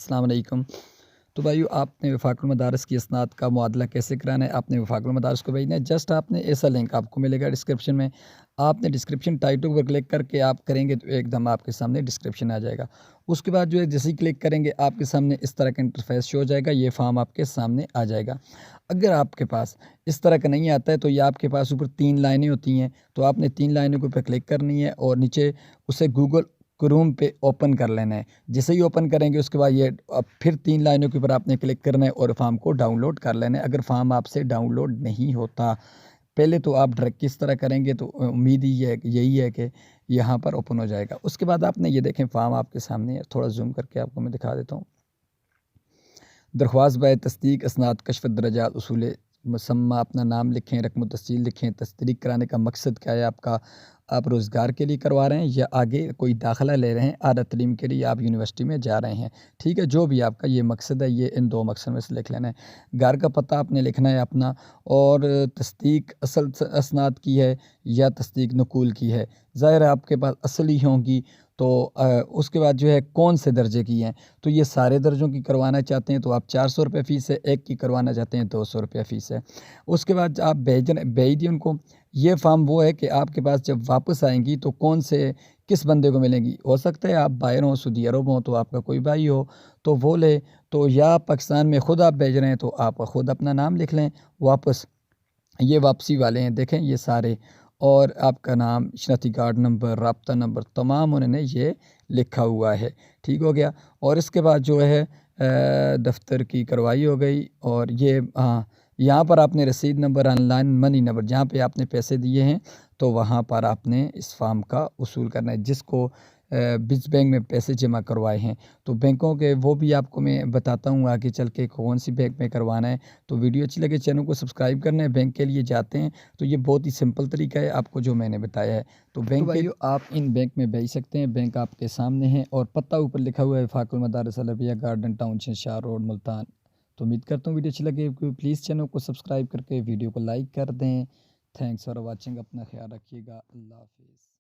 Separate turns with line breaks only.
अस्सलाम वालेकुम। तो भाइयों, आपने वफ़ाक़ुल मदारिस की इस्नाद का मुआदला कैसे कराना है, आपने वफ़ाक़ुल मदारिस को भेजना है। जस्ट आपने ऐसा लिंक आपको मिलेगा डिस्क्रिप्शन में, आपने डिस्क्रिप्शन टाइटल पर क्लिक करके आप करेंगे तो एकदम आपके सामने डिस्क्रिप्शन आ जाएगा। उसके बाद जो है जैसे ही क्लिक करेंगे आपके सामने इस तरह का इंटरफेस शो हो जाएगा, ये फॉर्म आपके सामने आ जाएगा। अगर आपके पास इस तरह का नहीं आता है तो ये आपके पास ऊपर 3 लाइनें होती हैं, तो आपने 3 लाइनों के ऊपर क्लिक करनी है और नीचे उसे गूगल क्रोम पे ओपन कर लेना है। जैसे ही ओपन करेंगे उसके बाद ये फिर 3 लाइनों के ऊपर आपने क्लिक करना है और फॉर्म को डाउनलोड कर लेना है। अगर फॉर्म आपसे डाउनलोड नहीं होता, पहले तो आप डायरेक्ट किस तरह करेंगे तो उम्मीद ही यही है कि यहाँ पर ओपन हो जाएगा। उसके बाद आपने ये देखें फॉर्म आपके सामने है, थोड़ा ज़ूम करके आपको मैं दिखा देता हूँ। दरख्वास्त बाय तस्दीक इसनाद कशफ़ दरजात उसूल मुसम्मा, अपना नाम लिखें, रकम तस्जील लिखें। तस्दीक कराने का मकसद क्या है आपका? आप रोज़गार के लिए करवा रहे हैं या आगे कोई दाखिला ले रहे हैं, आला तलीम के लिए आप यूनिवर्सिटी में जा रहे हैं। ठीक है, जो भी आपका ये मकसद है, ये इन 2 मकसद में से लिख लेना है। घर का पता आपने लिखना है अपना, और तस्दीक असल असनाद की है या तस्दीक नकूल की है। ज़ाहिर है आपके पास असली होंगी, तो उसके बाद जो है कौन से दर्जे की हैं, तो ये सारे दर्जों की करवाना चाहते हैं तो आप 400 रुपये फ़ीस है, एक की करवाना चाहते हैं 200 रुपये फ़ीस है। उसके बाद आप भेज दिए उनको। ये फ़ॉर्म वो है कि आपके पास जब वापस आएँगी तो कौन से किस बंदे को मिलेंगी। हो सकता है आप बाहर हों, सऊदी अरब हों, तो आपका कोई भाई हो तो वो ले, तो या पाकिस्तान में ख़ुद आप भेज रहे हैं तो आप ख़ुद अपना नाम लिख लें वापस। ये वापसी वाले हैं, देखें ये सारे, और आपका नाम, शनाख्ती कार्ड नंबर, राब्ता नंबर, तमाम उन्होंने ये लिखा हुआ है। ठीक हो गया। और इसके बाद जो है दफ़्तर की कार्रवाई हो गई, और ये हाँ, यहाँ पर आपने रसीद नंबर, ऑनलाइन मनी नंबर, जहाँ पे आपने पैसे दिए हैं तो वहाँ पर आपने इस फॉर्म का वसूल करना है। जिसको जिस बैंक में पैसे जमा करवाए हैं, तो बैंकों के वो भी आपको मैं बताता हूँ आगे चल के कौन सी बैंक में करवाना है। तो वीडियो अच्छी लगे चैनल को सब्सक्राइब करना है। बैंक के लिए जाते हैं तो ये बहुत ही सिंपल तरीका है आपको जो मैंने बताया है। तो बैंक के आप इन बैंक में भेज सकते हैं, बैंक आपके सामने है और पता ऊपर लिखा हुआ है Wafaqul Madaris Alavia Garden Town Shah Road Multan. तो उम्मीद करता हूँ वीडियो अच्छी लगे, प्लीज़ चैनल को सब्सक्राइब करके वीडियो को लाइक कर दें। Thanks for watching. अपना ख्याल रखिएगा। अल्लाह हाफ़िज़।